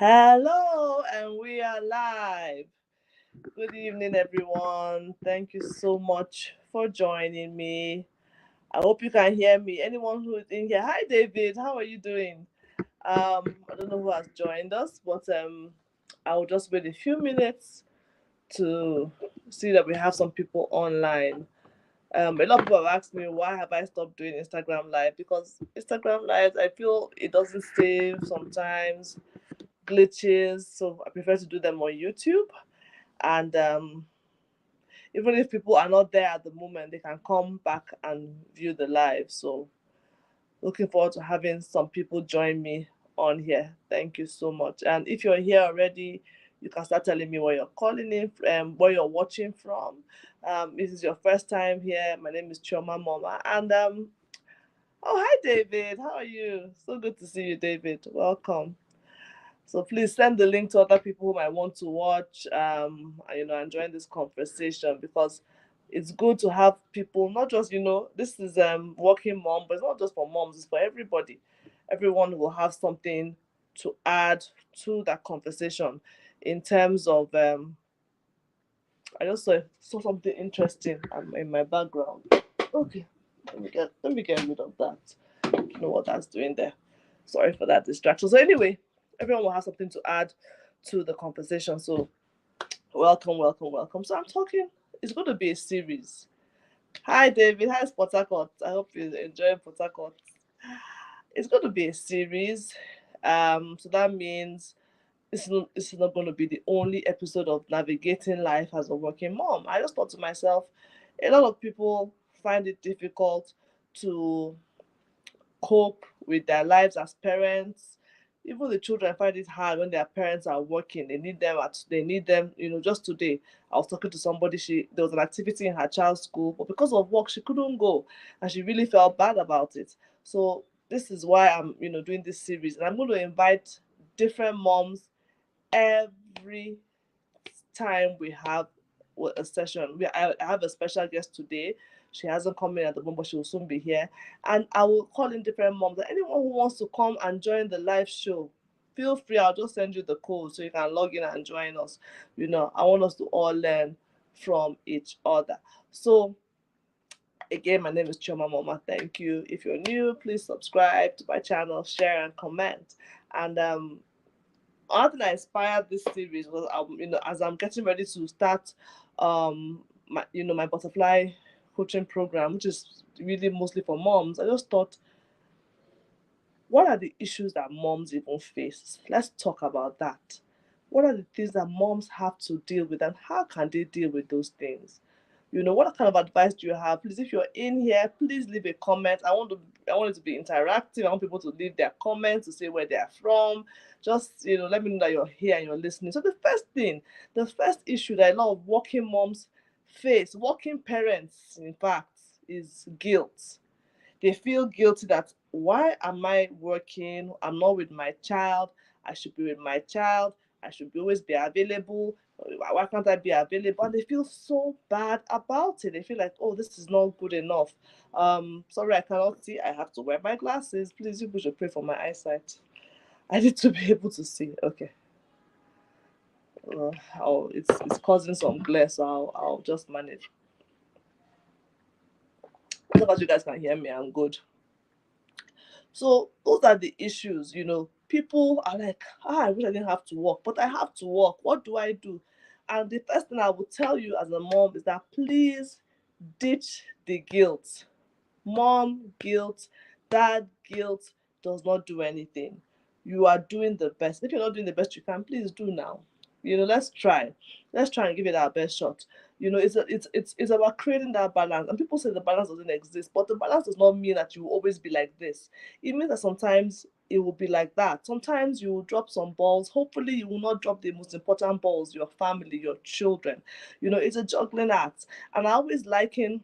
Hello, and we are live. Good evening, everyone. Thank you so much for joining me. I hope you can hear me. Anyone who is in here, hi David, how are you doing? I don't know who has joined us, but I will just wait a few minutes to see that we have some people online. A lot of people have asked me why have I stopped doing Instagram live, because Instagram lives I feel it doesn't save sometimes, glitches, so I prefer to do them on YouTube. And even if people are not there at the moment, they can come back and view the live. So looking forward to having some people join me on here. Thank you so much. And if you're here already, you can start telling me where you're calling in, where you're watching from. This is your first time here. My name is Chioma Mama, and oh, hi David, how are you? So good to see you, David. Welcome. So please send the link to other people who might want to watch, and join this conversation, because it's good to have people, not just, this is working mom, but it's not just for moms, it's for everybody. Everyone will have something to add to that conversation in terms of I just saw something interesting in my background. Okay, let me get rid of that. I don't know what that's doing there. Sorry for that distraction. So anyway, everyone will have something to add to the conversation. So welcome, welcome, welcome. So I'm talking. It's going to be a series. Hi David. Hi Port Harcourt. I hope you enjoy Port Harcourt. It's going to be a series. So that means it's not going to be the only episode of navigating life as a working mom. I just thought to myself, a lot of people find it difficult to cope with their lives as parents. Even the children find it hard when their parents are working. They need them. Just today I was talking to somebody. There was an activity in her child's school, but because of work she couldn't go, and she really felt bad about it. So this is why I'm doing this series, and I'm going to invite different moms every time we have a session. I have a special guest today. She hasn't come in at the moment, but she will soon be here. And I will call in different moms. And anyone who wants to come and join the live show, feel free. I'll just send you the code so you can log in and join us. I want us to all learn from each other. So again, my name is Choma Mama. Thank you. If you're new, please subscribe to my channel, share, and comment. And another thing that inspired this series was, as I'm getting ready to start my butterfly coaching program, which is really mostly for moms. I just thought, what are the issues that moms even face? Let's talk about that. What are the things that moms have to deal with, and how can they deal with those things? What kind of advice do you have? Please, if you're in here, please leave a comment. I want it to be interactive. I want people to leave their comments, to say where they are from. Just let me know that you're here and you're listening. So the first issue that a lot of working moms face, working parents in fact, is guilt. They feel guilty that, why am I working? I'm not with my child. I should be with my child. I should always be available. Why can't I be available? And they feel so bad about it. They feel like, oh, this is not good enough. Sorry, I cannot see. I have to wear my glasses. Please, you should pray for my eyesight. I need to be able to see. Okay. It's causing some glare, so I'll just manage. As long as you guys can hear me, I'm good. So those are the issues. People are like, I wish I didn't have to work, but I have to work. What do I do? And the first thing I would tell you as a mom is that, please ditch the guilt. Mom guilt, dad guilt does not do anything. You are doing the best. If you're not doing the best you can, please do now. Let's try. Let's try and give it our best shot. It's about creating that balance. And people say the balance doesn't exist, but the balance does not mean that you will always be like this. It means that sometimes it will be like that. Sometimes you will drop some balls. Hopefully, you will not drop the most important balls, your family, your children. It's a juggling act. And I always liken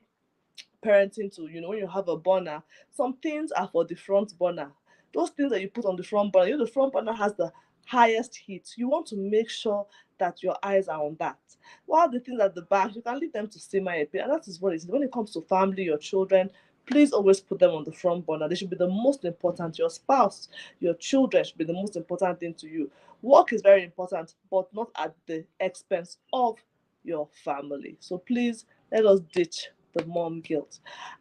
parenting to, when you have a burner, some things are for the front burner. Those things that you put on the front burner, the front burner has the highest heat. You want to make sure that your eyes are on that. While the things at the back, you can leave them to simmer a bit. And that is what it is. When it comes to family, your children, Please always put them on the front burner. They should be the most important. Your spouse, your children should be the most important thing to you. Work is very important, but not at the expense of your family. So please let us ditch the mom guilt.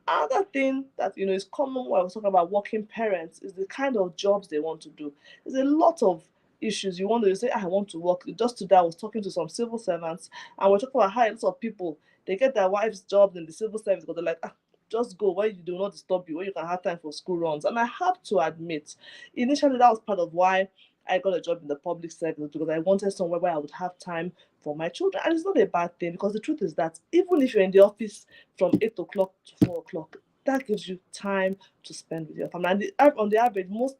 Another thing that is common when I was talking about working parents is the kind of jobs they want to do. There's a lot of issues. You want to say, I want to work. Just today I was talking to some civil servants, and we're talking about how lots of people, they get their wife's job in the civil service, but they're like, just go where you do not disturb you, where you can have time for school runs. And I have to admit, initially that was part of why I got a job in the public sector, because I wanted somewhere where I would have time for my children. And it's not a bad thing, because the truth is that even if you're in the office from 8 o'clock to 4 o'clock, that gives you time to spend with your family. And on the average, most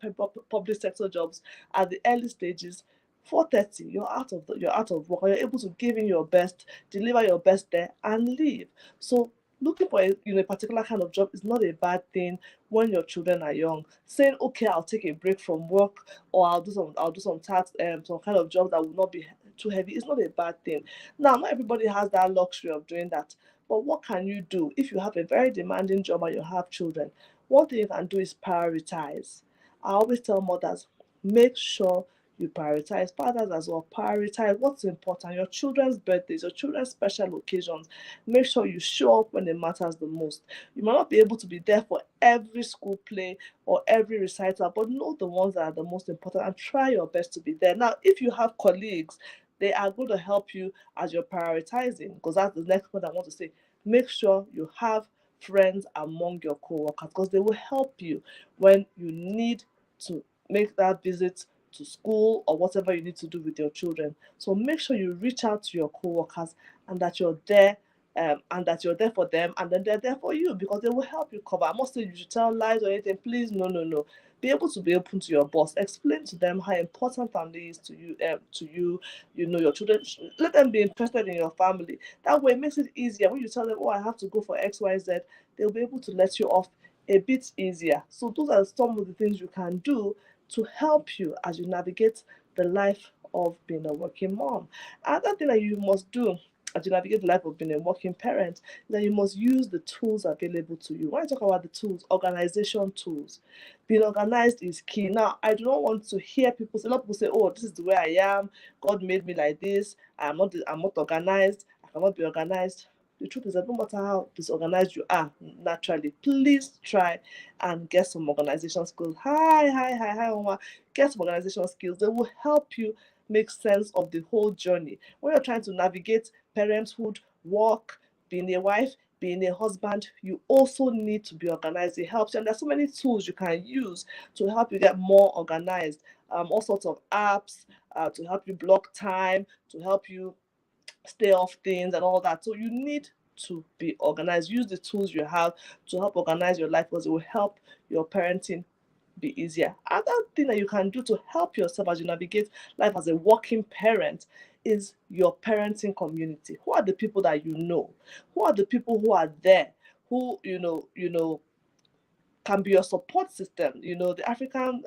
public sector jobs at the early stages, 4:30, you're out of work, or you're able to give in your best, deliver your best there, and leave. So looking for a particular kind of job is not a bad thing when your children are young. Saying, okay, I'll take a break from work, or I'll do some tasks, some kind of job that will not be too heavy, is not a bad thing. Now, not everybody has that luxury of doing that. But what can you do if you have a very demanding job and you have children? One thing you can do is prioritize. I always tell mothers, make sure you prioritize. Fathers as well, prioritize what's important. Your children's birthdays, your children's special occasions. Make sure you show up when it matters the most. You might not be able to be there for every school play or every recital, but know the ones that are the most important and try your best to be there. Now, if you have colleagues, they are going to help you as you're prioritizing, because that's the next point I want to say. Make sure you have friends among your co-workers, because they will help you when you need to make that visit to school or whatever you need to do with your children. So make sure you reach out to your co-workers, and that you're there, and that you're there for them, and then they're there for you, because they will help you cover. I'm not saying you should tell lies or anything. Please, no, no, no. Be able to be open to your boss. Explain to them how important family is to you. Your children. Let them be interested in your family. That way, it makes it easier when you tell them, "Oh, I have to go for X, Y, Z." They'll be able to let you off a bit easier. So those are some of the things you can do to help you as you navigate the life of being a working mom. Another thing that you must do as you navigate the life of being a working parent is that you must use the tools available to you. When I talk about the tools, organization tools, being organized is key. Now, I do not want to hear people say, a lot of people say, oh, this is the way I am. God made me like this. I'm not organized. I cannot be organized. The truth is that no matter how disorganized you are naturally, please try and get some organization skills. Hi, Oma. Get some organization skills. They will help you make sense of the whole journey. When you're trying to navigate parenthood, work, being a wife, being a husband, you also need to be organized. It helps you. And there's so many tools you can use to help you get more organized. All sorts of apps to help you block time, to help you stay off things and all that. So you need to be organized. Use the tools you have to help organize your life, because it will help your parenting be easier. Another thing that you can do to help yourself as you navigate life as a working parent is your parenting community. Who are the people that you know? Who are the people who are there? Who can be your support system? The African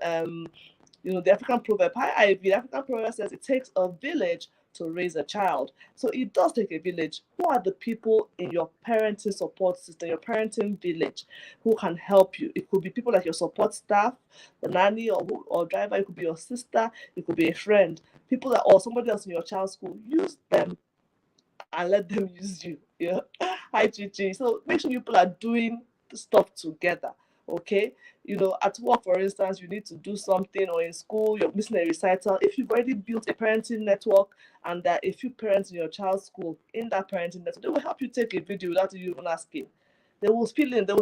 proverb, the African proverb says it takes a village to raise a child. So it does take a village. Who are the people in your parenting support system, your parenting village, who can help you? It could be people like your support staff, the nanny or driver. It could be your sister. It could be a friend. People that, or somebody else in your child's school. Use them and let them use you. Yeah. Hi, Chichi. So make sure people are doing stuff together. Okay. At work, for instance, you need to do something, or in school, you're missing a recital. If you've already built a parenting network and there are a few parents in your child's school in that parenting network, they will help you take a video without you even asking. They will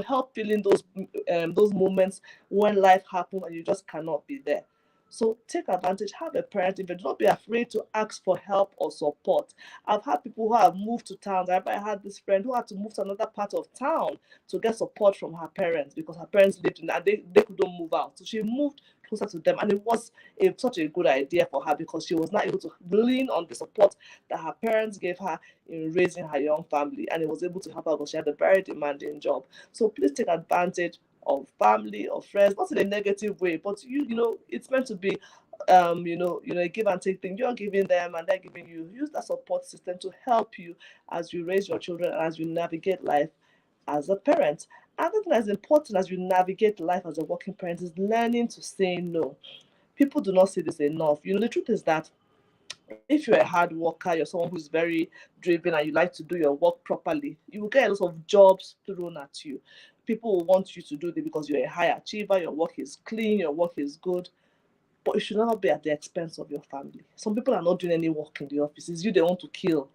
help fill in those moments when life happens and you just cannot be there. So take advantage, have a parenting, but do not be afraid to ask for help or support. I've had people who have moved to towns. I had this friend who had to move to another part of town to get support from her parents, because her parents lived in, and they couldn't move out. So she moved closer to them, and it was such a good idea for her, because she was not able to lean on the support that her parents gave her in raising her young family, and it was able to help her because she had a very demanding job. So please take advantage of family or friends, not in a negative way, but it's meant to be a give and take thing. You're giving them and they're giving you. Use that support system to help you as you raise your children and as you navigate life as a parent. Another thing that's important as you navigate life as a working parent is learning to say no. People do not say this enough. The truth is that if you're a hard worker, you're someone who's very driven and you like to do your work properly, you will get a lot of jobs thrown at you. People will want you to do it because you're a high achiever, your work is clean, your work is good, but it should not be at the expense of your family. Some people are not doing any work in the office. It's you they want to kill.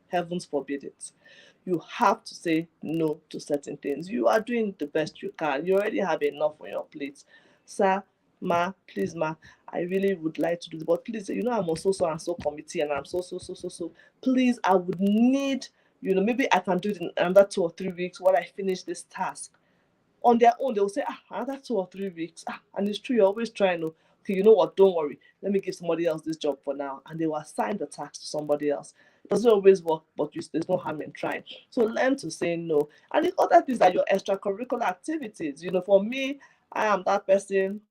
Heavens forbid it. You have to say no to certain things. You are doing the best you can. You already have enough on your plate. Sir, ma, please, ma, I really would like to do this, but please, I'm on so and so committee and I'm so. Please, I would need, maybe I can do it in another 2 or 3 weeks while I finish this task. On their own, they will say, another 2 or 3 weeks. And it's true, you're always trying to, okay, you know what, don't worry. Let me give somebody else this job for now. And they will assign the task to somebody else. It doesn't always work, but there's no harm in trying. So learn to say no. And the other things are your extracurricular activities. For me, I am that person,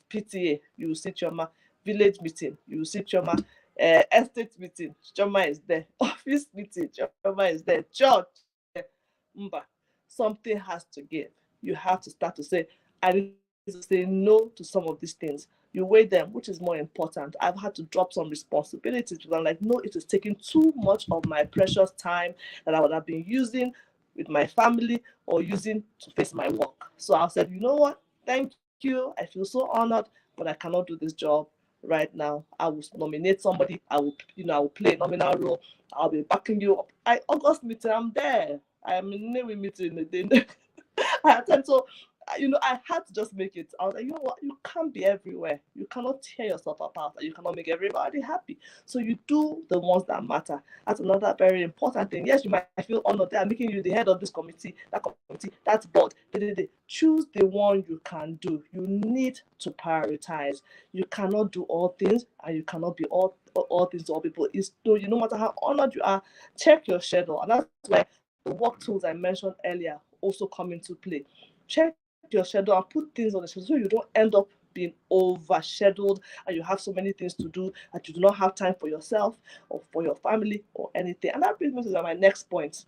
PTA, you will see Chioma, village meeting, you will see Chioma, estate meeting, Chioma is there, office meeting, Chioma is there, church, Mba, something has to give. You have to start to say, I need to say no to some of these things. You weigh them, which is more important. I've had to drop some responsibilities because I'm like, no, it is taking too much of my precious time that I would have been using with my family or using to face my work. So I said, you know what? Thank you. I feel so honored, but I cannot do this job right now. I will nominate somebody. I will play a nominal role. I'll be backing you up. August meeting, I'm there. I am in Nnewi meeting. I attend. So, I had to just make it. I was like, you know what? You can't be everywhere. You cannot tear yourself apart. And you cannot make everybody happy. So you do the ones that matter. That's another very important thing. Yes, you might feel honored. They are making you the head of this committee, that board. Choose the one you can do. You need to prioritize. You cannot do all things, and you cannot be all things to all people. No matter how honored you are, check your schedule. And that's why the work tools I mentioned earlier also come into play. Check your schedule and put things on the schedule so you don't end up being overshadowed and you have so many things to do that you do not have time for yourself or for your family or anything. And that brings me to my next point.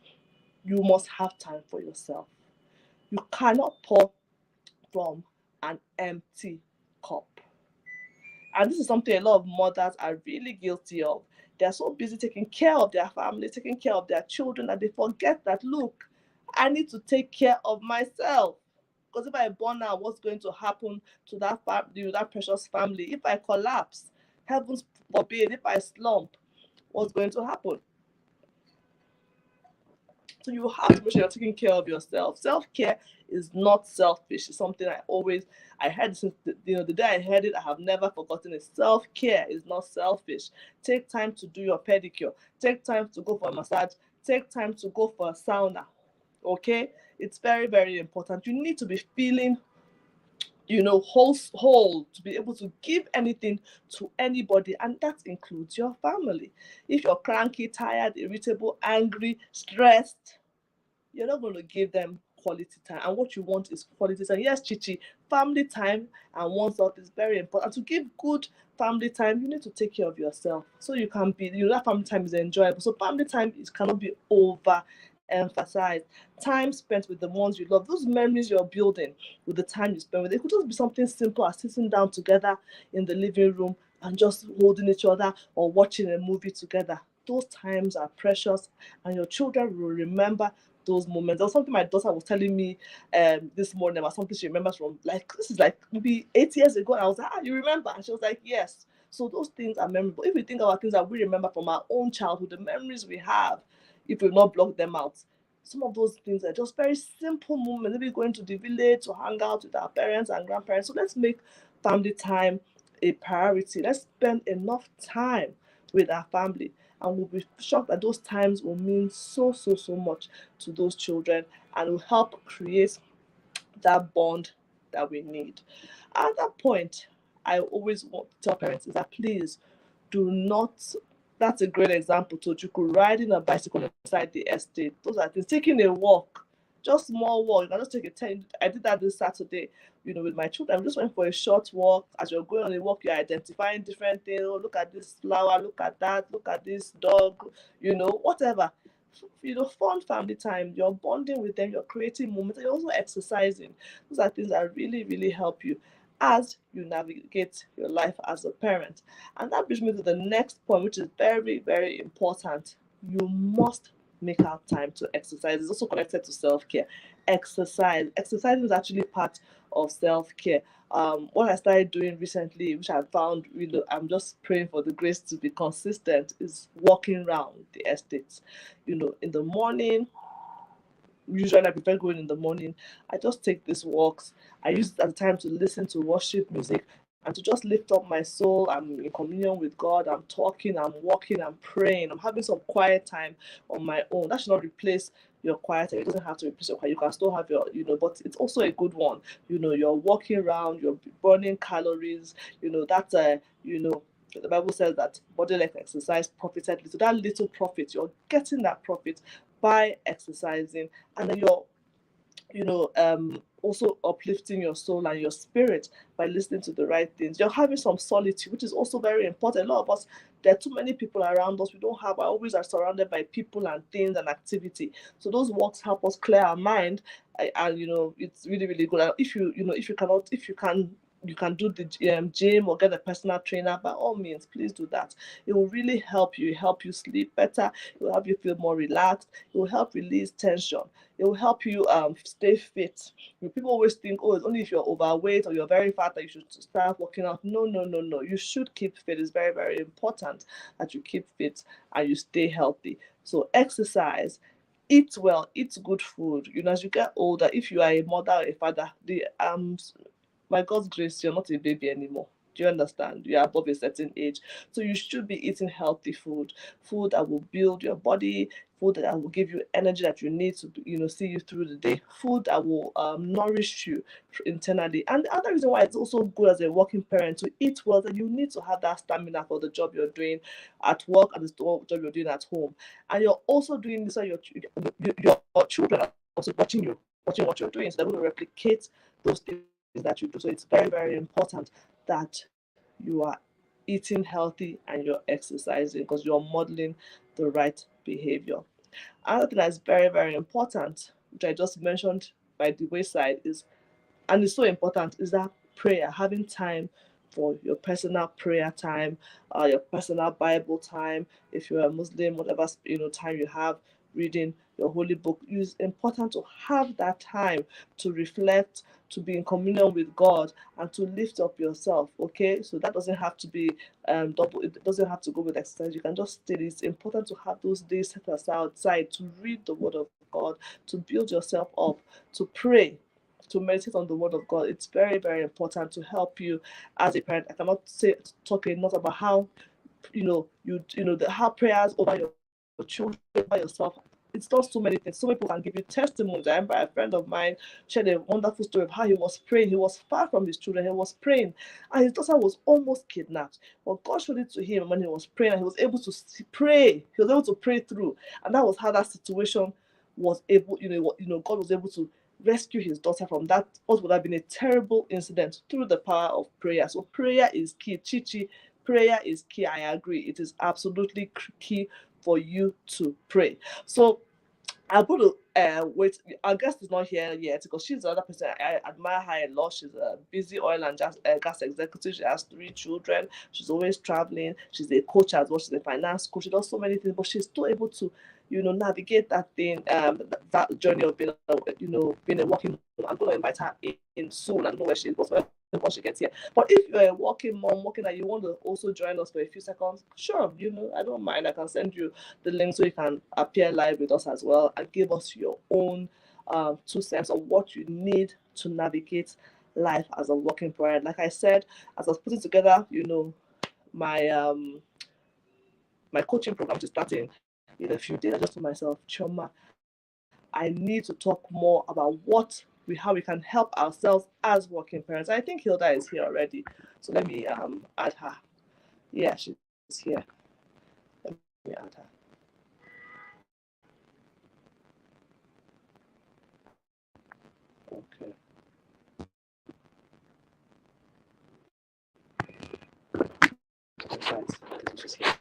You must have time for yourself. You cannot pour from an empty cup. And this is something a lot of mothers are really guilty of. They're so busy taking care of their family, taking care of their children, that they forget that, look, I need to take care of myself. Because if I burn out, what's going to happen to that precious family? If I collapse, heavens forbid, if I slump, what's going to happen? So you have to make sure you're taking care of yourself. Self-care is not selfish. It's something I heard since the day I heard it, I have never forgotten it. Self-care is not selfish. Take time to do your pedicure. Take time to go for a massage. Take time to go for a sauna. Okay? It's very, very important. You need to be feeling whole to be able to give anything to anybody, and that includes your family. If you're cranky, tired, irritable, angry, stressed, you're not going to give them quality time. And what you want is quality time. Yes, Chichi, family time and oneself is very important. To give good family time, you need to take care of yourself so you can be, that family time is enjoyable. So family time cannot be over emphasized. Time spent with the ones you love, those memories you're building with the time you spend with it, could just be something simple as sitting down together in the living room and just holding each other or watching a movie together. Those times are precious, and your children will remember those moments. There was something my daughter was telling me this morning about something she remembers from, like, this is like maybe 8 years ago. And I was like, you remember? And she was like, yes. So those things are memorable. If we think about things that we remember from our own childhood, the memories we have, if we've not blocked them out, some of those things are just very simple moments. Maybe going to the village to hang out with our parents and grandparents. So let's make family time a priority. Let's spend enough time with our family, and we'll be shocked that those times will mean so much to those children and will help create that bond that we need. At that point, I always want to tell parents is that please do not. That's a great example. So you could riding a bicycle inside the estate. Those are things. Taking a walk, just small walk. You can just take a 10. I did that this Saturday, with my children. I just went for a short walk. As you're going on a walk, you're identifying different things. Oh, look at this flower, look at that, look at this dog, whatever. fun family time. You're bonding with them, you're creating moments, and you're also exercising. Those are things that really, really help you as you navigate your life as a parent. And that brings me to the next point, which is very, very important. You must make out time to exercise. It's also connected to self-care. Exercise is actually part of self-care. What I started doing recently, which I found, I'm just praying for the grace to be consistent, is walking around the estates. In the morning, usually I prefer going in the morning. I just take these walks. I use it as a time to listen to worship music and to just lift up my soul. I'm in communion with God. I'm talking, I'm walking, I'm praying. I'm having some quiet time on my own. That should not replace your quiet time. It doesn't have to replace your quiet. You can still have but it's also a good one. You're walking around, you're burning calories. That's the Bible says that bodily exercise profited little. That little profit, you're getting that profit by exercising, and then you're also uplifting your soul and your spirit by listening to the right things. You're having some solitude, which is also very important. A lot of us, there are too many people around us. We don't have, I always are surrounded by people and things and activity. So those walks help us clear our mind, and it's really, really good. And if you can, you can do the gym or get a personal trainer. By all means, please do that. It will really help you sleep better. It will help you feel more relaxed. It will help release tension. It will help you stay fit. People always think, oh, it's only if you're overweight or you're very fat that you should start working out. No, no, no, no. You should keep fit. It's very, very important that you keep fit and you stay healthy. So exercise, eat well, eat good food. As you get older, if you are a mother or a father, the by God's grace, you're not a baby anymore. Do you understand? You're above a certain age. So you should be eating healthy food that will build your body, food that will give you energy that you need to, see you through the day, food that will nourish you internally. And the other reason why it's also good as a working parent to eat well, that you need to have that stamina for the job you're doing at work and the job you're doing at home. And you're also doing this so your children are also watching what you're doing, so they're going to replicate those things that you do. So it's very, very important that you are eating healthy and you're exercising because you're modeling the right behavior. Another thing that's very, very important, which I just mentioned by the wayside, is, and it's so important, is that prayer, having time for your personal prayer time, your personal Bible time. If you're a Muslim, whatever time you have reading your holy book, it's important to have that time to reflect, to be in communion with God, and to lift up yourself. Okay, so that doesn't have to be double. It doesn't have to go with exercise. You can just still. It's important to have those days set aside to read the Word of God, to build yourself up, to pray, to meditate on the word of God. It's very, very important to help you as a parent. I cannot talk enough about how how prayers over your children, over yourself. It's does so many things. So many people can give you testimonies. I remember a friend of mine shared a wonderful story of how he was praying. He was far from his children. He was praying, and his daughter was almost kidnapped. But God showed it to him when he was praying, and he was able to pray. He was able to pray through, and that was how that situation was able. God was able to rescue his daughter from that what would have been a terrible incident through the power of prayer. So prayer is key. Chichi, prayer is key. I agree. It is absolutely key for you to pray. So I'm going to wait. Our guest is not here yet because she's the other person I admire her a lot. She's a busy oil and gas executive. She has 3 children. She's always traveling. She's a coach as well. She's a finance coach. She does so many things, but she's still able to, navigate that thing, that journey of being, being a working mom. I'm going to invite her in soon. I don't know where she is, but once she gets here. But if you're a working mom, working and you want to also join us for a few seconds, sure, I don't mind. I can send you the link so you can appear live with us as well and give us your own 2 cents of what you need to navigate life as a working parent. Like I said, as I was putting together, my my coaching program is starting in a few days. I just told myself, Choma, I need to talk more about how we can help ourselves as working parents. I think Hilda is here already, so let me add her. Yeah, she's here. Let me add her. Okay. Right. She's here.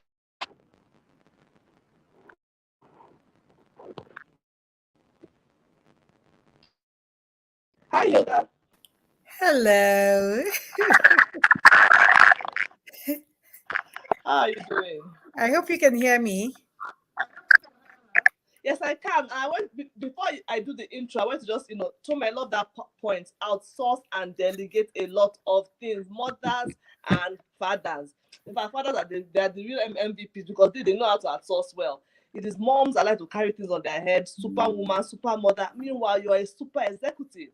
Hello. How are you doing? I hope you can hear me. Yes, I can. I want before I do the intro, I want to just Tom, I love that point. Outsource and delegate a lot of things. Mothers and fathers. In fact, fathers are the real MVPs because they know how to outsource well. It is moms that like to carry things on their head, superwoman, super mother. Meanwhile, you're a super executive.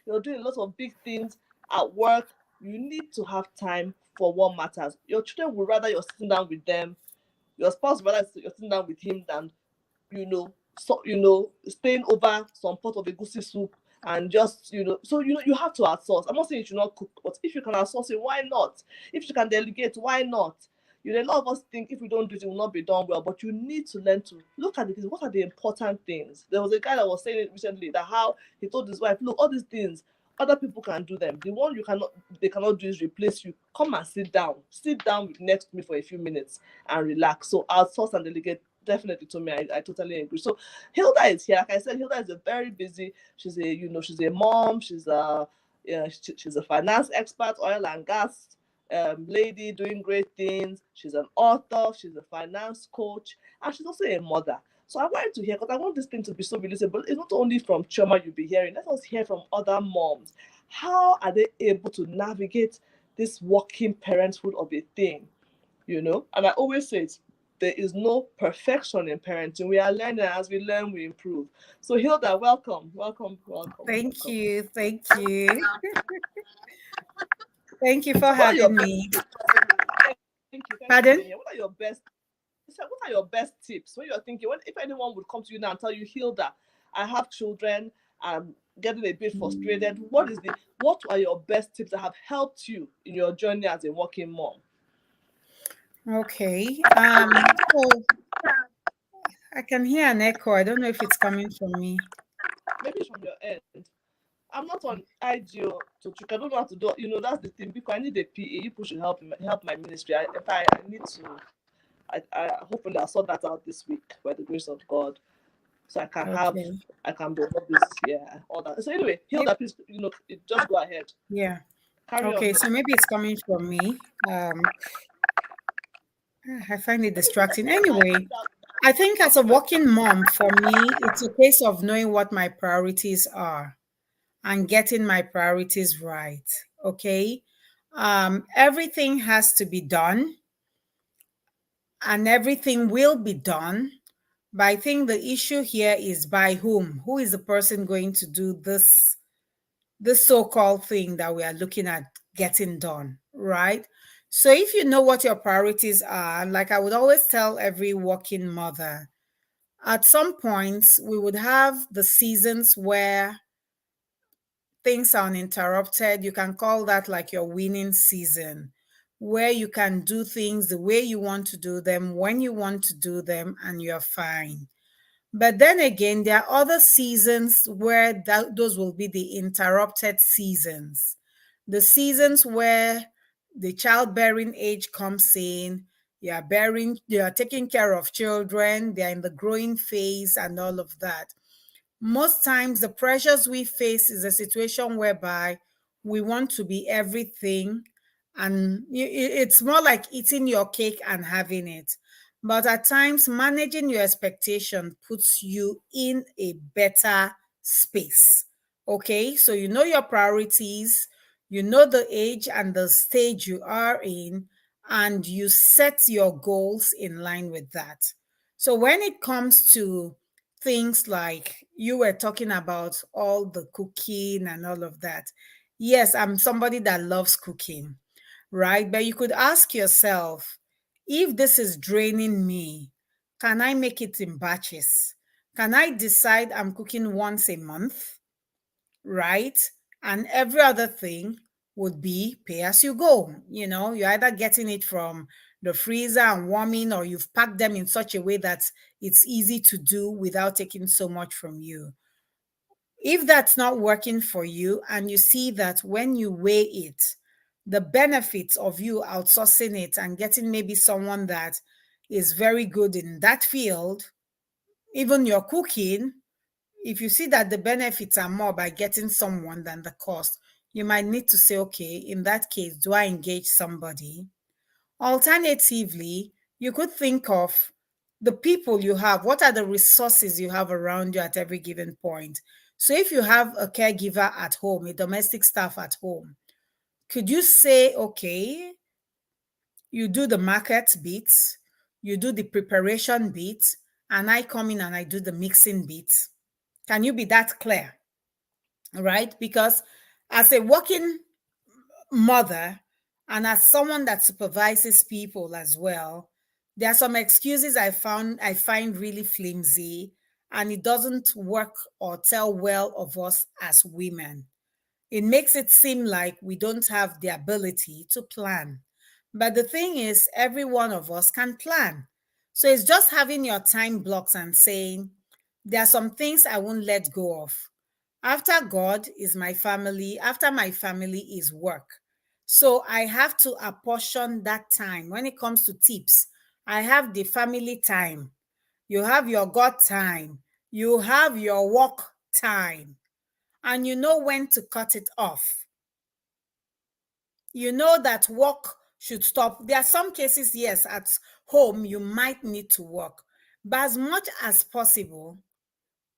You're doing a lot of big things at work. You need to have time for what matters. Your children would rather you're sitting down with them. Your spouse would rather you're sitting down with him than staying over some pot of egusi soup and just so you have to outsource. I'm not saying you should not cook, but if you can outsource it, why not? If you can delegate, why not? A lot of us think if we don't do it, it will not be done well, but you need to learn to look at it. What are the important things? There was a guy that was saying it recently that how he told his wife, look, all these things other people can do them. The one they cannot do is replace you. Come and sit down next to me for a few minutes and relax. So outsource and delegate, definitely. To me, I totally agree. So Hilda is here. Like I said, Hilda is a very busy. She's a mom. She's a finance expert, oil and gas lady doing great things. She's an author. She's a finance coach, and she's also a mother. So I wanted to hear, because I want this thing to be so relatable. It's not only from Chioma you'll be hearing. Let us hear from other moms. How are they able to navigate this working parenthood of a thing? And I always say it, there is no perfection in parenting. We are learning. As we learn, we improve. So Hilda, welcome. Thank you. Thank you. Thank you for So what are your having best me. thank you, thanks for Pardon? being here. What are your best tips when you're thinking, if anyone would come to you now and tell you, Hilda, I have children, I'm getting a bit frustrated. What are your best tips that have helped you in your journey as a working mom? Okay. So I can hear an echo. I don't know if it's coming from me. Maybe it's from your end. I'm not on IGO, so I don't know how to do. That's the thing. Because I need a PA. People should help my ministry. I need to. I hopefully I'll sort that out this week by the grace of God, so Okay. I can do all this, yeah, all that. So anyway, Maybe, Hilda, please, just go ahead, yeah. carry on. Okay. So maybe it's coming from me. I find it distracting. Anyway, I think as a working mom, for me, it's a case of knowing what my priorities are and getting my priorities right. Okay. Everything has to be done and everything will be done. But I think the issue here is by whom? Who is the person going to do this so-called thing that we are looking at getting done, right? So if you know what your priorities are, like I would always tell every working mother, at some points we would have the seasons where things are uninterrupted. You can call that like your winning season, where you can do things the way you want to do them, when you want to do them, and you're fine. But then again, there are other seasons where those will be the interrupted seasons. The seasons where the childbearing age comes in, you are taking care of children, they're in the growing phase and all of that. Most times the pressures we face is a situation whereby we want to be everything, and it's more like eating your cake and having it. But at times managing your expectation puts you in a better space. Okay, so you know your priorities, you know the age and the stage you are in, and you set your goals in line with that. So when it comes to things like you were talking about, all the cooking and all of that. Yes, I'm somebody that loves cooking, right? But you could ask yourself, if this is draining me, can I make it in batches? Can I decide I'm cooking once a month, right? And every other thing would be pay as you go. You're either getting it from the freezer and warming, or you've packed them in such a way that it's easy to do without taking so much from you. If that's not working for you, and you see that when you weigh it, the benefits of you outsourcing it and getting maybe someone that is very good in that field, even your cooking, if you see that the benefits are more by getting someone than the cost, you might need to say, okay, in that case, do I engage somebody? Alternatively, you could think of the people you have. What are the resources you have around you at every given point? So if you have a caregiver at home, a domestic staff at home, could you say, okay, you do the market bits, you do the preparation bits, and I come in and I do the mixing bits? Can you be that clear? Right? Because as a working mother and as someone that supervises people as well, there are some excuses I find really flimsy, and it doesn't work or tell well of us as women. It makes it seem like we don't have the ability to plan. But the thing is, every one of us can plan. So it's just having your time blocks and saying, there are some things I won't let go of. After God is my family, after my family is work. So I have to apportion that time. When it comes to tips, I have the family time, you have your God time, you have your work time, and you know when to cut it off. You know that work should stop. There are some cases, yes, at home you might need to work, but as much as possible,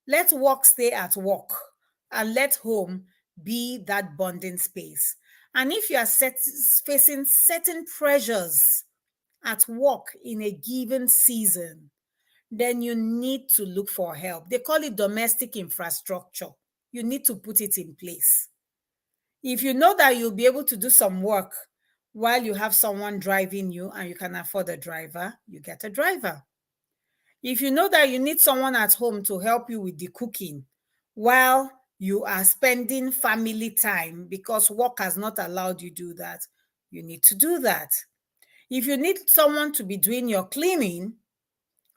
let work stay at work and let home be that bonding space. And if you are facing certain pressures at work in a given season, then you need to look for help. They call it domestic infrastructure. You need to put it in place. If you know that you'll be able to do some work while you have someone driving you and you can afford a driver, you get a driver. If you know that you need someone at home to help you with the cooking while you are spending family time because work has not allowed you to do that, you need to do that. If you need someone to be doing your cleaning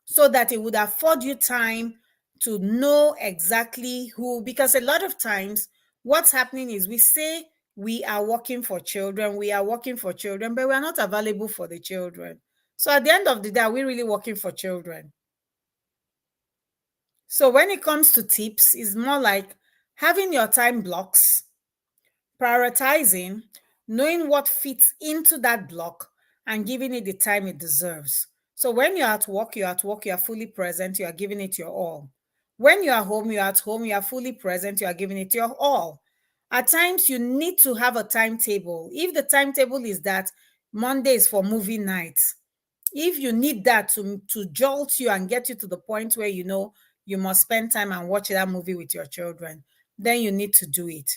so that it would afford you time to know exactly who, because a lot of times what's happening is we say we are working for children, but we are not available for the children. So at the end of the day, are we really working for children? So when it comes to tips, it's more like having your time blocks, prioritizing, knowing what fits into that block, and giving it the time it deserves. So when you're at work, you are fully present, you are giving it your all. When you are home, you're at home, you are fully present, you are giving it your all. At times, you need to have a timetable. If the timetable is that Monday is for movie nights, if you need that to jolt you and get you to the point where you know you must spend time and watch that movie with your children, then you need to do it.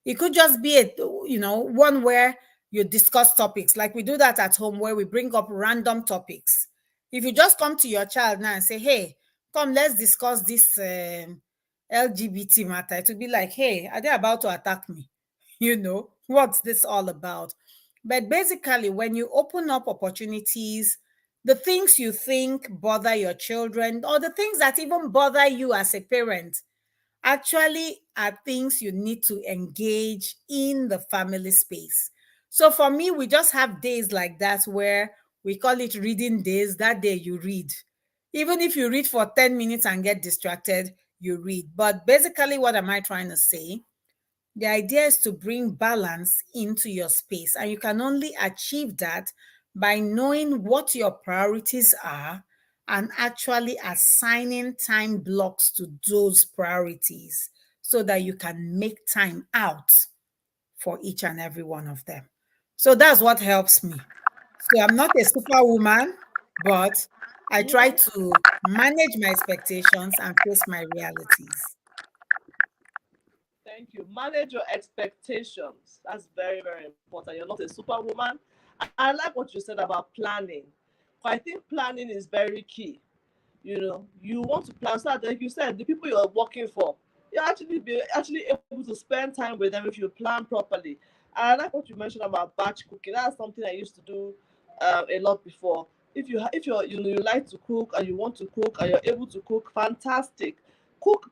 It could just be one where you discuss topics like we do that at home, where we bring up random topics. If you just come to your child now and say, hey, come, let's discuss this LGBT matter, it would be like, hey, are they about to attack me? What's this all about? But basically, when you open up opportunities, the things you think bother your children, or the things that even bother you as a parent, actually are things you need to engage in the family space. So for me, we just have days like that where we call it reading days. That day you read. Even if you read for 10 minutes and get distracted, you read. But basically, what am I trying to say? The idea is to bring balance into your space, and you can only achieve that by knowing what your priorities are and actually assigning time blocks to those priorities so that you can make time out for each and every one of them. So that's what helps me. So I'm not a superwoman, but I try Mhm. to manage my expectations and face my realities. Thank you. Manage your expectations. That's very, very important. You're not a superwoman. I like what you said about planning. I think planning is very key. You want to plan so that, like you said, the people you're working for, you actually able to spend time with them if you plan properly. And I like what you mentioned about batch cooking. That's something I used to do a lot before. If you like to cook and you want to cook and you're able to cook, fantastic.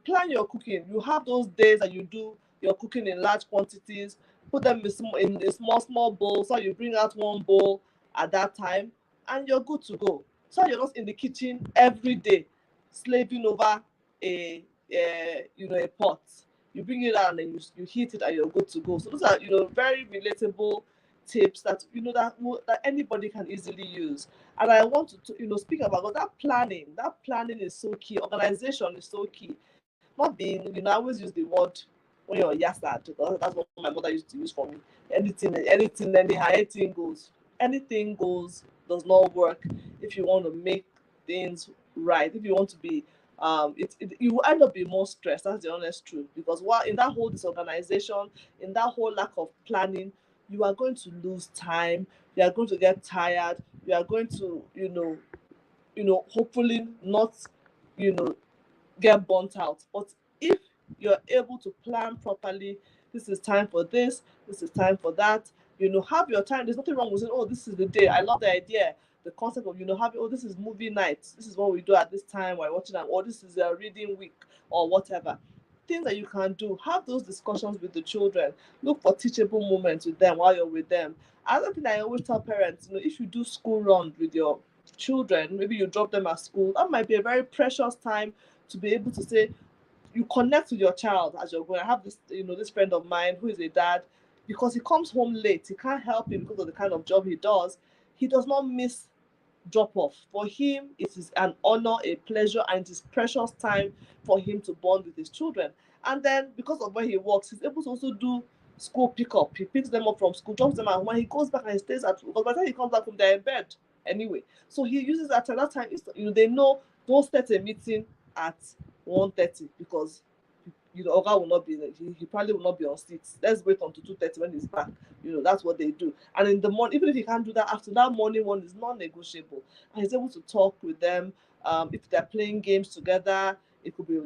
Plan your cooking. You have those days that you do your cooking in large quantities. Put them in a small bowl. So you bring out one bowl at that time, and you're good to go. So you're not in the kitchen every day, slaving over a pot. you bring it out and then you hit it and you're good to go. So those are, very relatable tips that that anybody can easily use. And I want to speak about that planning. That planning is so key. Organization is so key. Not being, I always use the word when you're yasad, because that's what my mother used to use for me. Anything, anyhow, anything goes. Anything goes does not work if you want to make things right. If you want to be, you will end up being more stressed. That's the honest truth. Because while in that whole disorganization, in that whole lack of planning, you are going to lose time. You are going to get tired. You are going to, hopefully not, you know, get burnt out. But if you're able to plan properly, this is time for this is time for that, have your time. There's nothing wrong with saying, oh, this is the day. I love the idea, the concept of, having, oh, this is movie night. This is what we do at this time while watching that, or this is a reading week or whatever. Things that you can do, have those discussions with the children. Look for teachable moments with them while you're with them. Another thing I always tell parents, if you do school runs with your children, maybe you drop them at school, that might be a very precious time to be able to say, you connect with your child as you're going. I have this friend of mine who is a dad. Because he comes home late, he can't help it because of the kind of job he does. He does not miss drop off. For him, it is an honor, a pleasure, and it is precious time for him to bond with his children. And then because of where he works, he's able to also do school pickup. He picks them up from school, drops them at home, and he goes back and he stays at, because by the time he comes back from, they're in bed anyway. So he uses that time. That time is, they know, don't set a meeting at 1:30 because Oga will not be there. He probably will not be on seats. Let's wait until 2:30 when he's back. That's what they do. And in the morning, even if he can't do that after, that morning one is non-negotiable. And he's able to talk with them. If they're playing games together, it could be,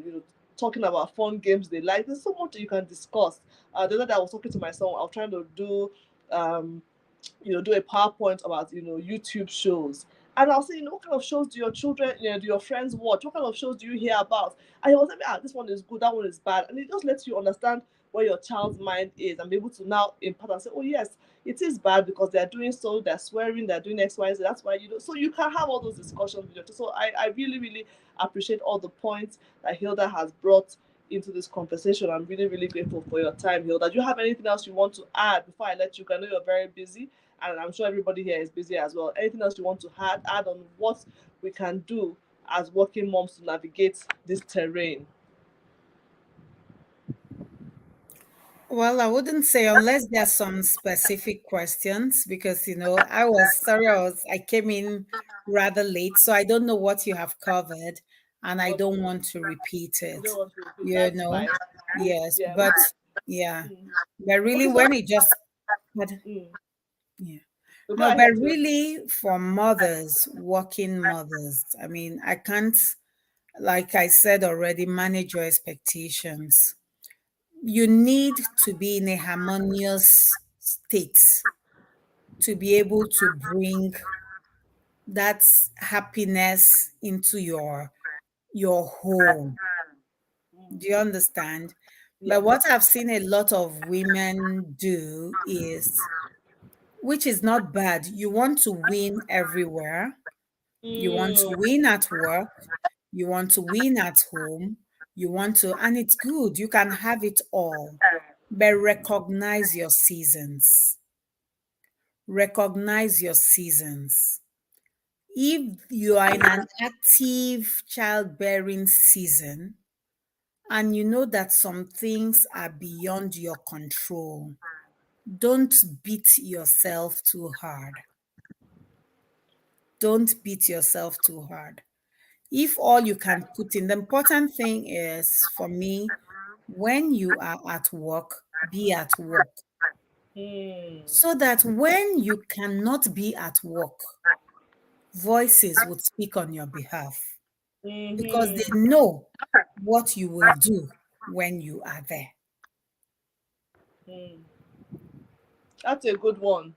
talking about fun games they like. There's so much that you can discuss. The other day I was talking to my son. I was trying to do, do a PowerPoint about, YouTube shows. And I'll say, what kind of shows do your children, do your friends watch? What kind of shows do you hear about? And he was like, this one is good, that one is bad. And it just lets you understand where your child's mind is and be able to now impart and say, oh, yes, it is bad because they're doing so, they're swearing, they're doing X, Y, Z. That's why, so you can have all those discussions with your child. So I really, really appreciate all the points that Hilda has brought into this conversation. I'm really, really grateful for your time, Hilda. Do you have anything else you want to add before I let you go? I know you're very busy, and I'm sure everybody here is busy as well. Anything else you want to add on what we can do as working moms to navigate this terrain? Well, I wouldn't say unless there's some specific questions because I came in rather late, so I don't know what you have covered and I don't want to repeat it. That's fine. Yes, Yeah. but yeah. Mm. But really Okay, so when it just yeah. go No, but ahead. really for mothers, working mothers, I mean, I can't, like I said already, manage your expectations. You need to be in a harmonious state to be able to bring that happiness into your home. Do you understand? Yeah. But what I've seen a lot of women do is, which is not bad, you want to win everywhere. You want to win at work. You want to win at home. You want to, and it's good. You can have it all. But recognize your seasons. Recognize your seasons. If you are in an active childbearing season and you know that some things are beyond your control, don't beat yourself too hard. Don't beat yourself too hard. If all you can put in, the important thing is for me, when you are at work, be at work. So that when you cannot be at work, voices would speak on your behalf because they know what you will do when you are there. That's a good one.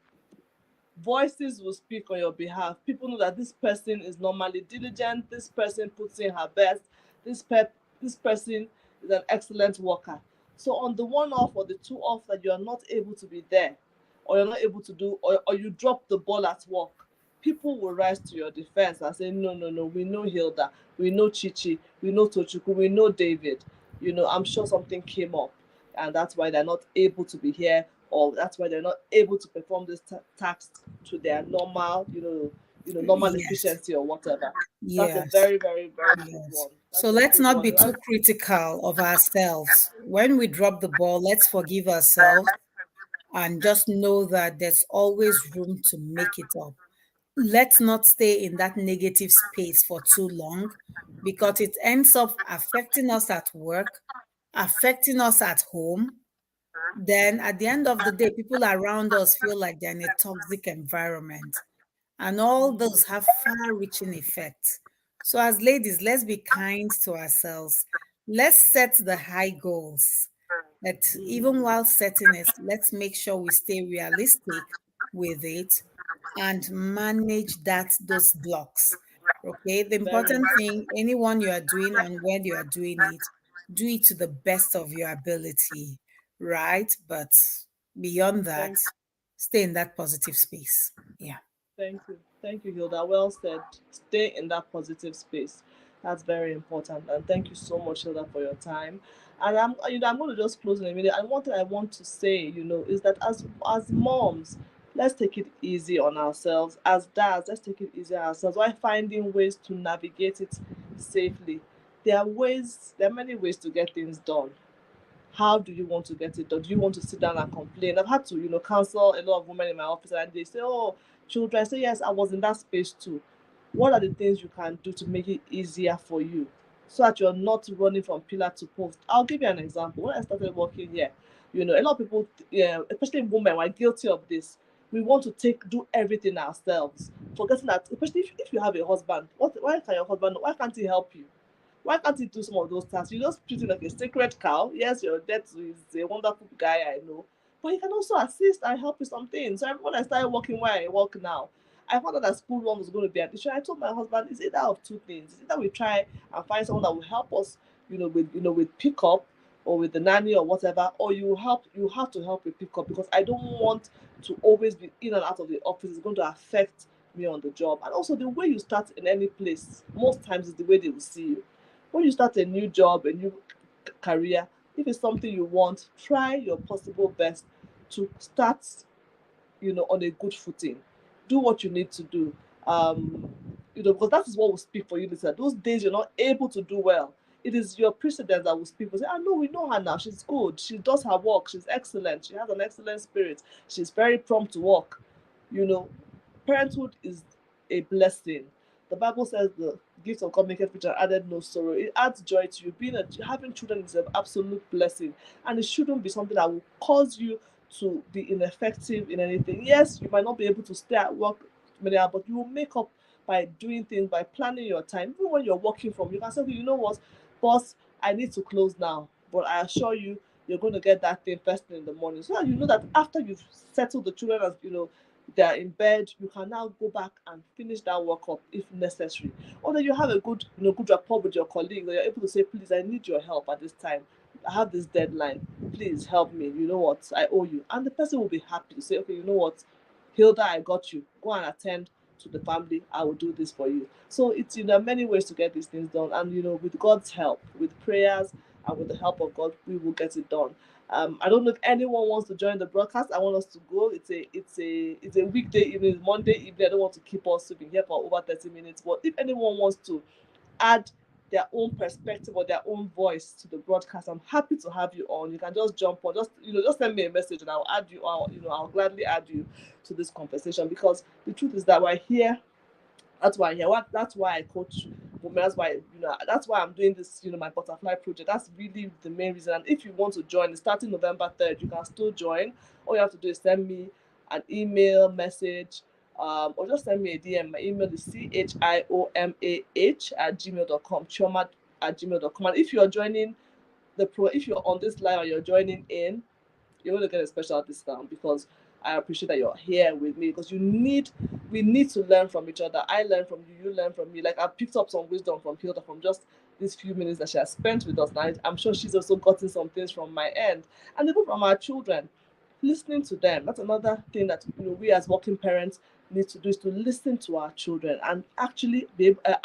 Voices will speak on your behalf. People know that this person is normally diligent, this person puts in her best, this person is an excellent worker. So on the one off or the two off that you are not able to be there, or you're not able to do, or you drop the ball at work, people will rise to your defense and say, no, no, no, we know Hilda, we know Chichi, we know Tochukwu, we know David. I'm sure something came up. and that's why they're not able to be here, or that's why they're not able to perform this task to their normal, normal Yes. efficiency or whatever. That's a Yes. very, very, very good Yes. one. So That's a let's good not one. be too critical of ourselves. When we drop the ball, let's forgive ourselves and just know that there's always room to make it up. Let's not stay in that negative space for too long because it ends up affecting us at work, affecting us at home. Then at the end of the day, people around us feel like they're in a toxic environment. And all those have far reaching effects. So, as ladies, let's be kind to ourselves. Let's set the high goals. But even while setting it, let's make sure we stay realistic with it and manage those blocks. Okay. The Very important thing, anyone you are doing and when you are doing it, do it to the best of your ability. Right. But beyond that, thank stay in that positive space. Yeah. Thank you, Hilda. Well said. Stay in that positive space. That's very important. And thank you so much, Hilda, for your time. And I'm going to just close in a minute. And one thing I want to say, is that as moms, let's take it easy on ourselves. As dads, let's take it easy on ourselves while finding ways to navigate it safely. There are many ways to get things done. How do you want to get it done? Do you want to sit down and complain? I've had to, counsel a lot of women in my office, and they say, "Oh, children." I say, "Yes, I was in that space too." What are the things you can do to make it easier for you, so that you're not running from pillar to post? I'll give you an example. When I started working here, a lot of people, yeah, especially women, were guilty of this. We want to do everything ourselves, forgetting that, especially if you have a husband, why can't he help you? Why can't he do some of those tasks? You just treat him like a sacred cow. Yes, your dad is a wonderful guy, I know. But he can also assist and help with some things. So when I started working where I work now, I found out that school run was going to be an issue. I told my husband, it's either of two things. It's either we try and find someone that will help us, with pickup or with the nanny or whatever, or you have to help with pickup, because I don't want to always be in and out of the office. It's going to affect me on the job. And also, the way you start in any place, most times is the way they will see you. When you start a new job, a new career, if it's something you want, try your possible best to start, on a good footing. Do what you need to do. Because that is what will speak for you later. Those days you're not able to do well, it is your precedents that will speak for. Say, "Ah, no, we know her now. She's good. She does her work. She's excellent. She has an excellent spirit. She's very prompt to work." You know, Parenthood is a blessing. The Bible says the gift of God maketh rich and added no sorrow. It adds joy to you. Having children is an absolute blessing, and it shouldn't be something that will cause you to be ineffective in anything. Yes, you might not be able to stay at work many hours, but you will make up by doing things, by planning your time. Even when you're working from, you can say, "Okay, you know what, boss, I need to close now." But I assure you, you're going to get that thing first thing in the morning. So that you know that after you've settled the children, as they're in bed, you can now go back and finish that work up if necessary. Or then you have a good rapport with your colleague, that you're able to say, "Please, I need your help at this time. I have this deadline. Please help me. You know what? I owe you." And the person will be happy to say, "Okay, you know what, Hilda, I got you. Go and attend to the family. I will do this for you." So it's, many ways to get these things done. And, with God's help, with prayers, and with the help of God, we will get it done. I don't know if anyone wants to join the broadcast. I want us to go. It's a weekday evening, it's Monday evening. I don't want to keep us sitting here for over 30 minutes. But if anyone wants to add their own perspective or their own voice to the broadcast, I'm happy to have you on. You can just jump on, just send me a message, and I'll add you. I'll gladly add you to this conversation, because the truth is that we're here. That's why I coach women. That's why I'm doing this, my butterfly project. That's really the main reason. And if you want to join, it's starting November 3rd, you can still join. All you have to do is send me an email message, or just send me a DM. My email is chiomah@gmail.com, chioma@gmail.com. And if you're on this live and you're joining in, you're going to get a special discount, because I appreciate that you're here with me, because we need to learn from each other. I learn from you, you learn from me. Like, I picked up some wisdom from Hilda from just these few minutes that she has spent with us. And I'm sure she's also gotten some things from my end, and even from our children. Listening to them, that's another thing that, we as working parents need to do, is to listen to our children and actually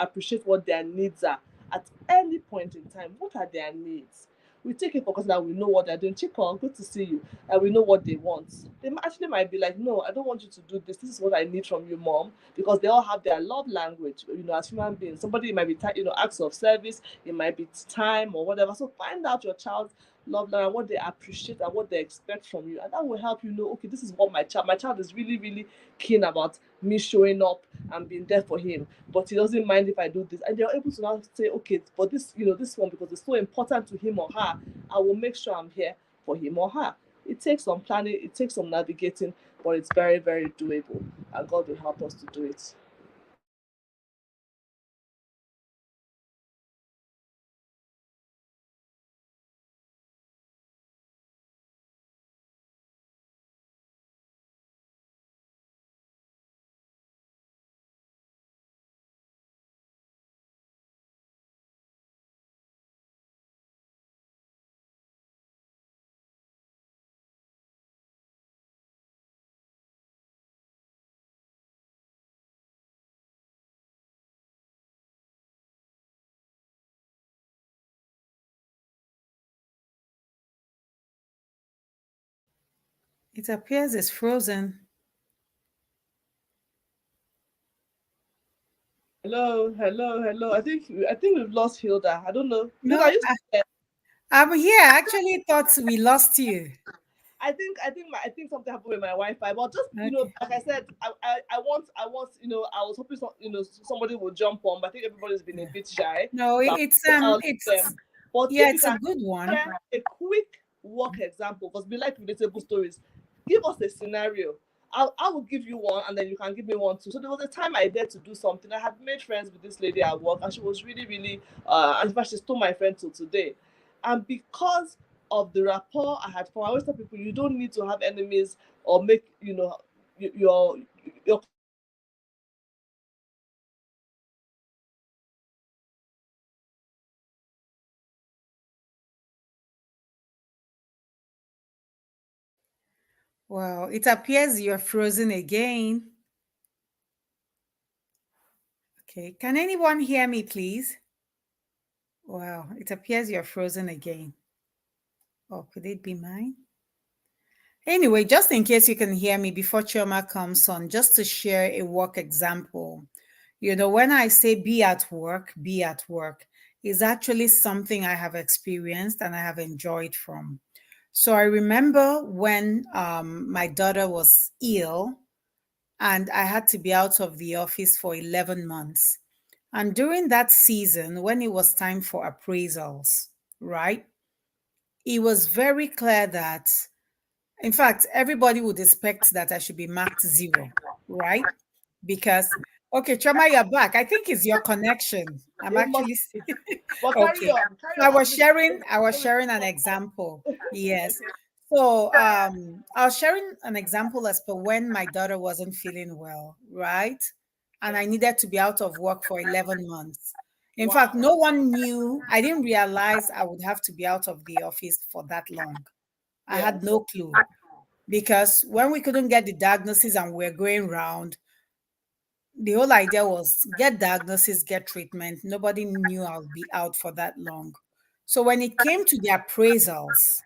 appreciate what their needs are at any point in time. What are their needs? we take it for granted that we know what they're doing. Chico, good to see you. And we know what they want. They actually might be like, no, I don't want you to do this. This is what I need from you, mom, because they all have their love language. As human beings, somebody might be, acts of service. It might be time or whatever. So find out your child's love language, what they appreciate and what they expect from you, and that will help you know, okay, this is what my child is really, really keen about me showing up and being there for him, but he doesn't mind if I do this. And they're able to now say, okay, for this, this one, because it's so important to him or her, I will make sure I'm here for him or her. It takes some planning, it takes some navigating, but it's very, very doable, and God will help us to do it. It appears it's frozen. Hello, hello, hello. I think we've lost Hilda. I don't know. Hilda, are No, you still there? I'm here. I actually thought we lost you. I think something happened with my Wi-Fi, but just Okay. like I said, I want I was hoping somebody would jump on, but I think everybody's been a bit shy, No, so I'll leave them. it's But yeah, if you it's a can good one. share a quick work example, because we like relatable stories, give us a scenario. I will give you one, and then you can give me one too. So there was a time I dared to do something. I had made friends with this lady at work, and she was really, really. In fact, she's still my friend till today. And because of the rapport I had formed, I always tell people you don't need to have enemies or make your Well, it appears you're frozen again. Okay. Can anyone hear me, please? Wow, it appears you're frozen again. Oh, could it be mine? Anyway, just in case you can hear me before Chioma comes on, just to share a work example. When I say be at work is actually something I have experienced and I have enjoyed from. So I remember when my daughter was ill and I had to be out of the office for 11 months. And during that season, when it was time for appraisals, right, it was very clear that, in fact, everybody would expect that I should be marked zero, right? Because, okay, Choma, you're back. I think it's your connection. I'm it must actually be. But carry okay. on, carry So on. As we I was sharing an example. Yes. So I was sharing an example as per when my daughter wasn't feeling well, right? And I yes, needed to be out of work for 11 months. In fact, wow, no one knew. I didn't realize I would have to be out of the office for that long. I had yes, no clue because when we couldn't get the diagnosis and we're going round, the whole idea was get diagnosis, get treatment. Nobody knew I'll be out for that long. So when it came to the appraisals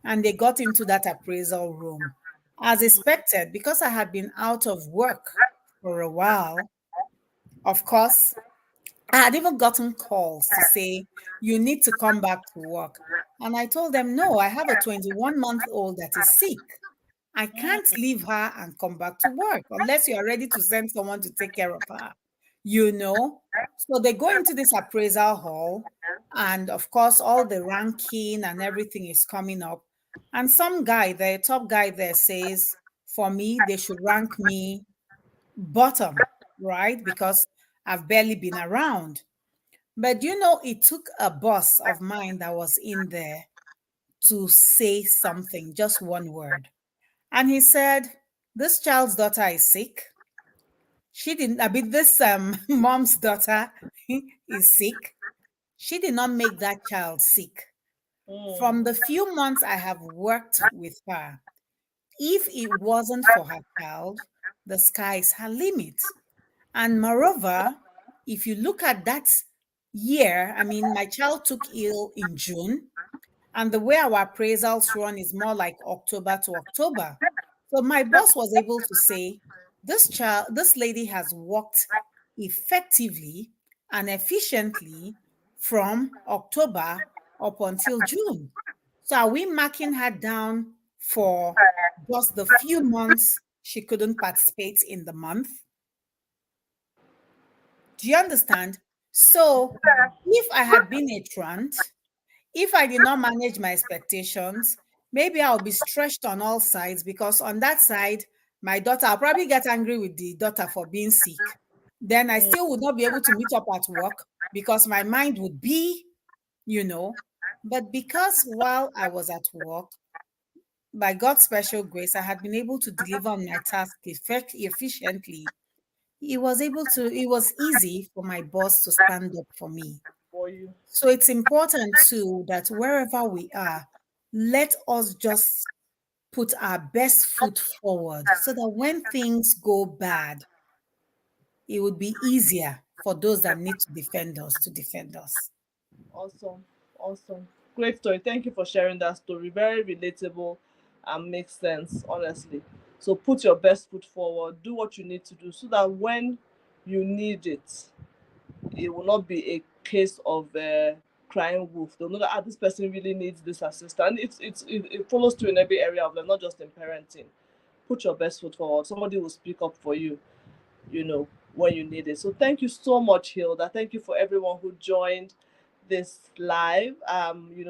and they got into that appraisal room, as expected, because I had been out of work for a while, of course, I had even gotten calls to say, you need to come back to work. And I told them, no, I have a 21-month-old that is sick. I can't leave her and come back to work unless you are ready to send someone to take care of her, you know. So they go into this appraisal hall, and of course, all the ranking and everything is coming up. And some guy, the top guy there says, for me, they should rank me bottom, right? Because I've barely been around. But it took a boss of mine that was in there to say something, just one word. And he said, this child's daughter is sick. She didn't, I mean, this mom's daughter is sick. She did not make that child sick. From the mm, few months I have worked with her, if it wasn't for her child, the sky is her limit. And moreover, if you look at that year, I mean, my child took ill in June. And the way our appraisals run is more like October to October. So my boss was able to say, this lady has worked effectively and efficiently from October up until June. So are we marking her down for just the few months she couldn't participate in the month? Do you understand? So if I had been a trant, if I did not manage my expectations, maybe I'll be stretched on all sides, because on that side, my daughter, I'll probably get angry with the daughter for being sick. Then I still would not be able to meet up at work because my mind would be, you know. But because while I was at work, by God's special grace, I had been able to deliver on my task efficiently. It was easy for my boss to stand up for me. For you. So it's important too that wherever we are, let us just put our best foot forward so that when things go bad, it would be easier for those that need to defend us to defend us. Awesome. Awesome. Great story. Thank you for sharing that story. Very relatable and makes sense, honestly. So put your best foot forward, do what you need to do so that when you need it, it will not be a case of crying wolf. They'll know that this person really needs this assistance. It follows through in every area of life, not just in parenting. Put your best foot forward. Somebody will speak up for you, when you need it. So thank you so much, Hilda. Thank you for everyone who joined this live.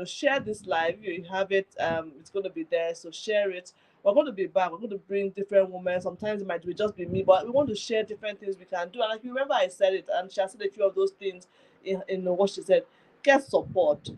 Share this live. You have it. It's going to be there. So share it. We're going to be back. We're going to bring different women. Sometimes it might be just be me, but we want to share different things we can do. And like you remember, I said it, and she has said a few of those things in what she said. Get support.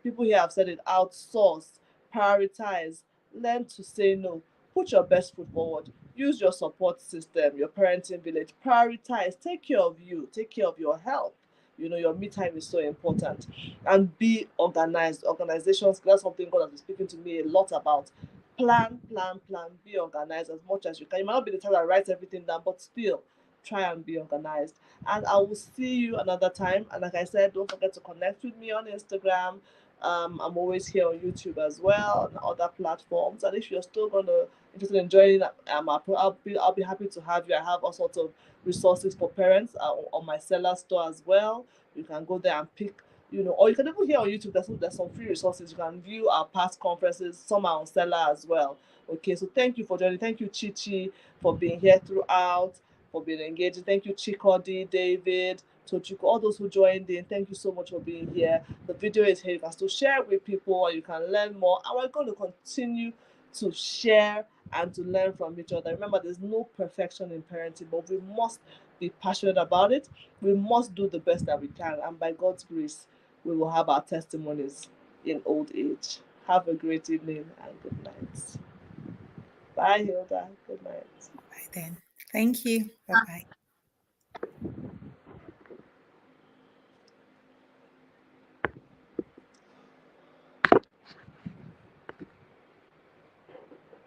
People here have said it. Outsource, prioritize, learn to say no. Put your best foot forward. Use your support system, your parenting village. Prioritize. Take care of you. Take care of your health. Your me time is so important. And be organized. Organizations, that's something God has been speaking to me a lot about. Plan, plan, plan. Be organized as much as you can. You might not be the type that writes everything down, but still try and be organized. And I will see you another time. And like I said, don't forget to connect with me on Instagram. I'm always here on YouTube as well and other platforms. And if you're still gonna interested in joining, I'll be happy to have you. I have all sorts of resources for parents on my seller store as well. You can go there and pick, or you can even hear on YouTube. There's some free resources. You can view our past conferences. Some are on seller as well. Okay, so thank you for joining. Thank you, Chichi, for being here throughout, for being engaged. Thank you, Chikodi, David, Tochiko, all those who joined in. Thank you so much for being here. The video is here. You can still share it with people and you can learn more. And we're going to continue to share and to learn from each other. Remember, there's no perfection in parenting, but we must be passionate about it. We must do the best that we can. And by God's grace, we will have our testimonies in old age. Have a great evening and good night. Bye, Hilda. Good night. Bye then. Thank you. Bye bye.